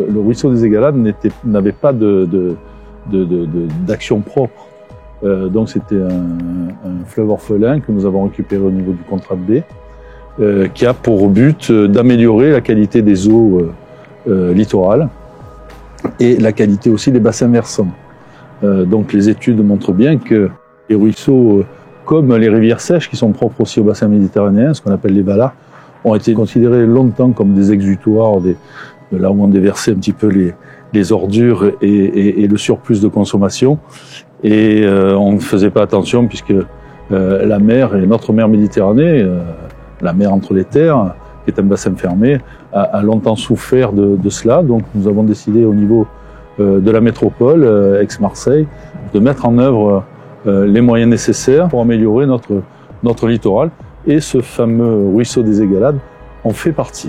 le ruisseau des Égalades n'avait pas d'action propre. Donc c'était un fleuve orphelin que nous avons récupéré au niveau du contrat de baie, qui a pour but d'améliorer la qualité des eaux littorales et la qualité aussi des bassins versants. Donc les études montrent bien que les ruisseaux, comme les rivières sèches qui sont propres aussi au bassin méditerranéen, ce qu'on appelle les valas, ont été considérés longtemps comme des exutoires, là où on déversait un petit peu les ordures et le surplus de consommation. Et on ne faisait pas attention puisque la mer et notre mer Méditerranée, la mer entre les terres, qui est un bassin fermé, a longtemps souffert de cela. Donc nous avons décidé au niveau de la métropole, Aix-Marseille, de mettre en œuvre les moyens nécessaires pour améliorer notre littoral. Et ce fameux ruisseau des Égalades en fait partie.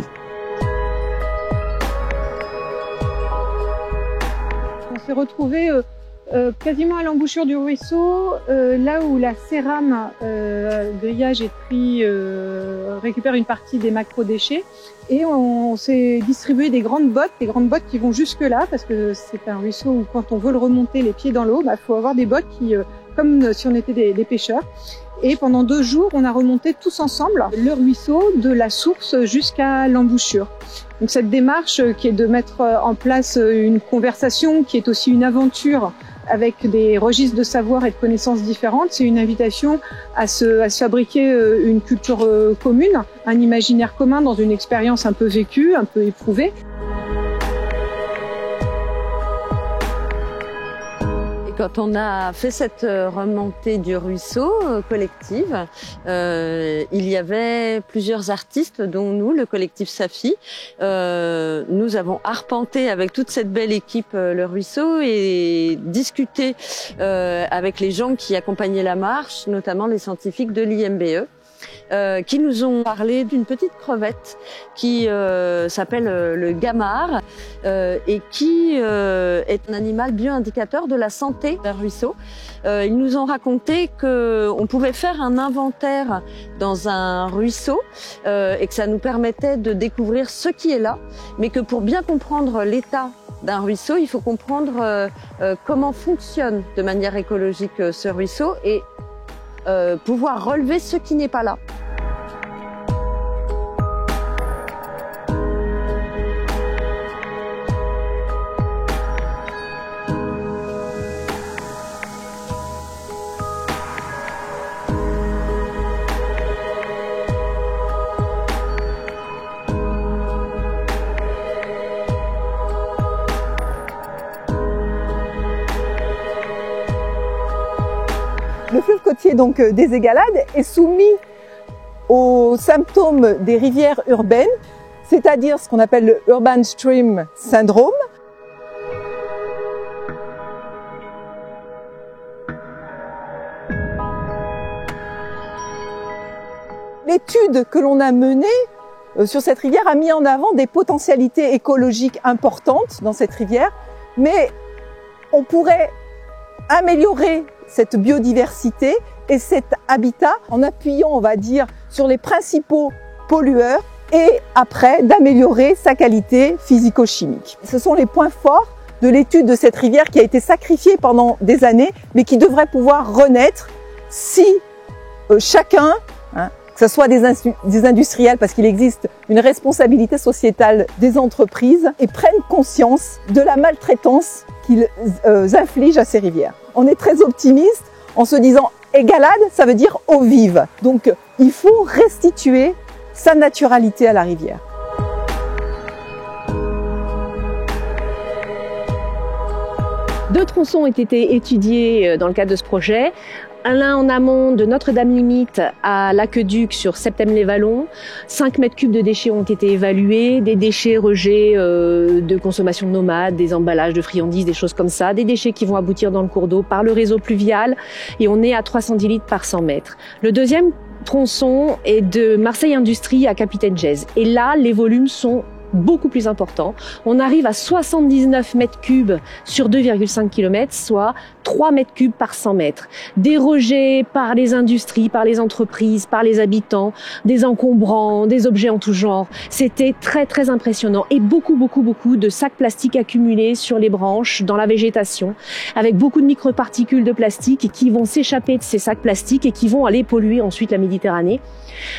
On s'est retrouvés quasiment à l'embouchure du ruisseau, là où la cérame, grillage et tri récupère une partie des macro-déchets. Et on s'est distribué des grandes bottes qui vont jusque là, parce que c'est un ruisseau où quand on veut le remonter les pieds dans l'eau, faut avoir des bottes qui, comme si on était des pêcheurs. Et pendant 2 jours, on a remonté tous ensemble le ruisseau de la source jusqu'à l'embouchure. Donc cette démarche qui est de mettre en place une conversation, qui est aussi une aventure avec des registres de savoir et de connaissances différentes, c'est une invitation à se fabriquer une culture commune, un imaginaire commun dans une expérience un peu vécue, un peu éprouvée. Quand on a fait cette remontée du ruisseau collective, il y avait plusieurs artistes, dont nous, le collectif Safi. Nous avons arpenté avec toute cette belle équipe le ruisseau et discuté avec les gens qui accompagnaient la marche, notamment les scientifiques de l'IMBE. Qui nous ont parlé d'une petite crevette qui s'appelle le gamard et qui est un animal bioindicateur de la santé d'un ruisseau. Ils nous ont raconté qu'on pouvait faire un inventaire dans un ruisseau et que ça nous permettait de découvrir ce qui est là, mais que pour bien comprendre l'état d'un ruisseau, il faut comprendre comment fonctionne de manière écologique ce ruisseau et pouvoir relever ce qui n'est pas là. Le fleuve côtier donc des Égalades est soumis aux symptômes des rivières urbaines, c'est-à-dire ce qu'on appelle le Urban Stream Syndrome. L'étude que l'on a menée sur cette rivière a mis en avant des potentialités écologiques importantes dans cette rivière, mais on pourrait améliorer cette biodiversité et cet habitat en appuyant, on va dire, sur les principaux pollueurs et après d'améliorer sa qualité physico-chimique. Ce sont les points forts de l'étude de cette rivière qui a été sacrifiée pendant des années, mais qui devrait pouvoir renaître si chacun, que ce soit des industriels, parce qu'il existe une responsabilité sociétale des entreprises, et prennent conscience de la maltraitance qu'ils infligent à ces rivières. On est très optimiste en se disant Égalade, ça veut dire eau vive. Donc il faut restituer sa naturalité à la rivière. Deux tronçons ont été étudiés dans le cadre de ce projet. L'un en amont de Notre-Dame-Limite à l'Aqueduc sur Septème-les-Vallons. 5 mètres cubes de déchets ont été évalués, des déchets rejets de consommation nomade, des emballages de friandises, des choses comme ça, des déchets qui vont aboutir dans le cours d'eau par le réseau pluvial et on est à 310 litres par 100 mètres. Le deuxième tronçon est de Marseille Industrie à Capitaine Gèze et là, les volumes sont beaucoup plus important. On arrive à 79 mètres cubes sur 2,5 km, soit 3 mètres cubes par 100 mètres. Dérogés par les industries, par les entreprises, par les habitants, des encombrants, des objets en tout genre. C'était très très impressionnant. Et beaucoup de sacs plastiques accumulés sur les branches, dans la végétation, avec beaucoup de microparticules de plastique qui vont s'échapper de ces sacs plastiques et qui vont aller polluer ensuite la Méditerranée.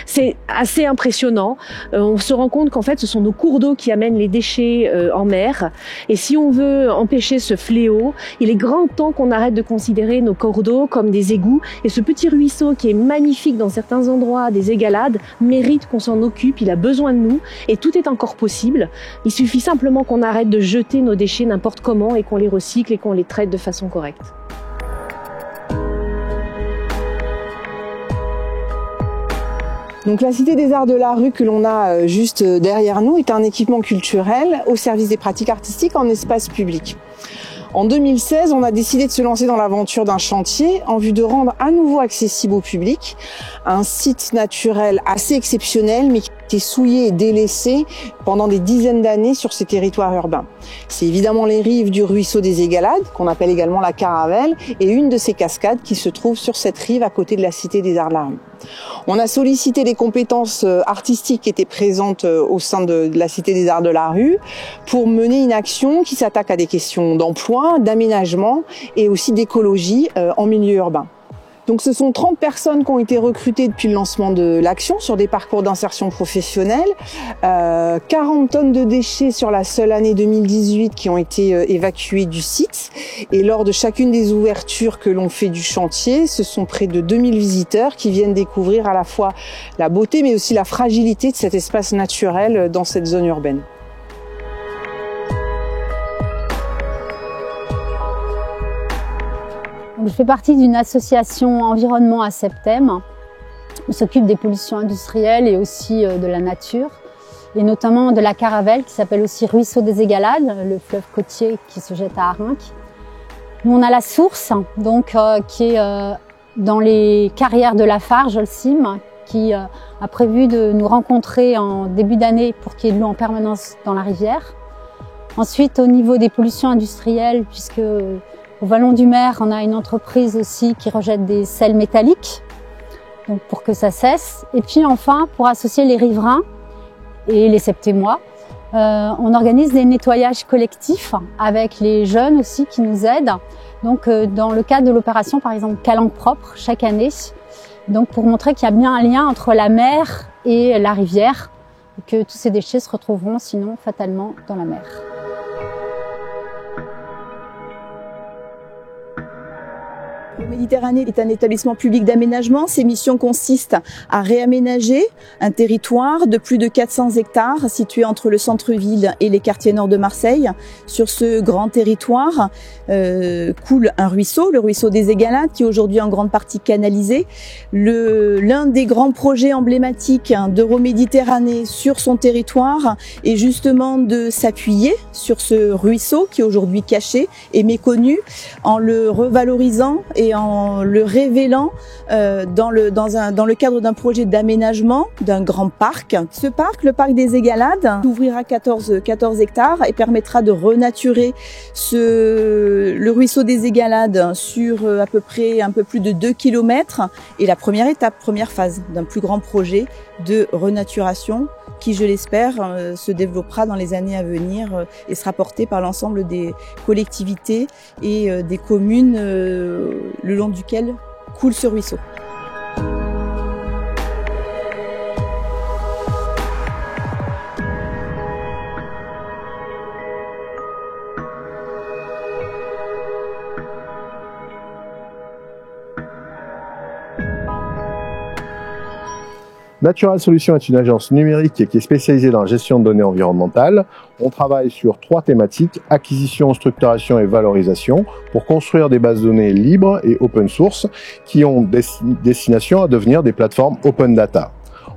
C'est assez impressionnant. On se rend compte qu'en fait, ce sont nos cours d'eau qui amènent les déchets en mer. Et si on veut empêcher ce fléau, il est grand temps qu'on arrête de considérer nos cours d'eau comme des égouts. Et ce petit ruisseau qui est magnifique dans certains endroits, des égalades, mérite qu'on s'en occupe. Il a besoin de nous et tout est encore possible. Il suffit simplement qu'on arrête de jeter nos déchets n'importe comment et qu'on les recycle et qu'on les traite de façon correcte. Donc la Cité des Arts de la Rue que l'on a juste derrière nous est un équipement culturel au service des pratiques artistiques en espace public. En 2016, on a décidé de se lancer dans l'aventure d'un chantier en vue de rendre à nouveau accessible au public un site naturel assez exceptionnel mais qui a été souillé et délaissé pendant des dizaines d'années sur ces territoires urbains. C'est évidemment les rives du ruisseau des Égalades, qu'on appelle également la Caravelle, et une de ces cascades qui se trouve sur cette rive à côté de la Cité des Arts de la Rue. On a sollicité les compétences artistiques qui étaient présentes au sein de la Cité des Arts de la Rue pour mener une action qui s'attaque à des questions d'emploi, d'aménagement et aussi d'écologie en milieu urbain. Donc ce sont 30 personnes qui ont été recrutées depuis le lancement de l'action sur des parcours d'insertion professionnelle, 40 tonnes de déchets sur la seule année 2018 qui ont été évacués du site. Et lors de chacune des ouvertures que l'on fait du chantier, ce sont près de 2000 visiteurs qui viennent découvrir à la fois la beauté mais aussi la fragilité de cet espace naturel dans cette zone urbaine. Je fais partie d'une association environnement à Septem. On s'occupe des pollutions industrielles et aussi de la nature, et notamment de la Caravelle qui s'appelle aussi Ruisseau des Égalades, le fleuve côtier qui se jette à Arinques. Nous on a la source donc qui est dans les carrières de la Farge, Holcim, qui a prévu de nous rencontrer en début d'année pour qu'il y ait de l'eau en permanence dans la rivière. Ensuite, au niveau des pollutions industrielles, puisque au Vallon du Mer, on a une entreprise aussi qui rejette des sels métalliques, donc pour que ça cesse. Et puis enfin, pour associer les riverains et les Septémois, on organise des nettoyages collectifs avec les jeunes aussi qui nous aident. Donc dans le cadre de l'opération, par exemple, Calanque propre, chaque année, donc pour montrer qu'il y a bien un lien entre la mer et la rivière, et que tous ces déchets se retrouveront sinon fatalement dans la mer. Méditerranée est un établissement public d'aménagement. Ses missions consistent à réaménager un territoire de plus de 400 hectares situé entre le centre-ville et les quartiers nord de Marseille. Sur ce grand territoire coule un ruisseau, le ruisseau des Égalades, qui est aujourd'hui en grande partie canalisé. L'un des grands projets emblématiques d'Euroméditerranée sur son territoire est justement de s'appuyer sur ce ruisseau qui est aujourd'hui caché et méconnu, en le revalorisant et en le révélant dans le cadre d'un projet d'aménagement d'un grand parc. Ce parc, le parc des Égalades, ouvrira 14 hectares et permettra de renaturer le ruisseau des Égalades sur à peu près un peu plus de 2 km, et la première étape, première phase d'un plus grand projet de renaturation qui, je l'espère, se développera dans les années à venir et sera porté par l'ensemble des collectivités et des communes le long duquel coule ce ruisseau. Natural Solutions est une agence numérique qui est spécialisée dans la gestion de données environnementales. On travaille sur 3 thématiques: acquisition, structuration et valorisation, pour construire des bases de données libres et open source qui ont destination à devenir des plateformes open data.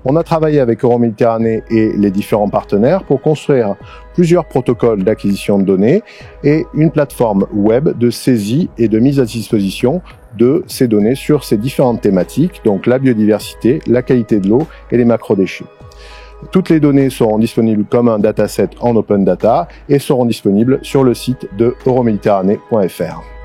On a travaillé avec Euroméditerranée et les différents partenaires pour construire plusieurs protocoles d'acquisition de données et une plateforme web de saisie et de mise à disposition de ces données sur ces différentes thématiques, donc la biodiversité, la qualité de l'eau et les macrodéchets. Toutes les données seront disponibles comme un dataset en open data et seront disponibles sur le site de euroméditerranée.fr.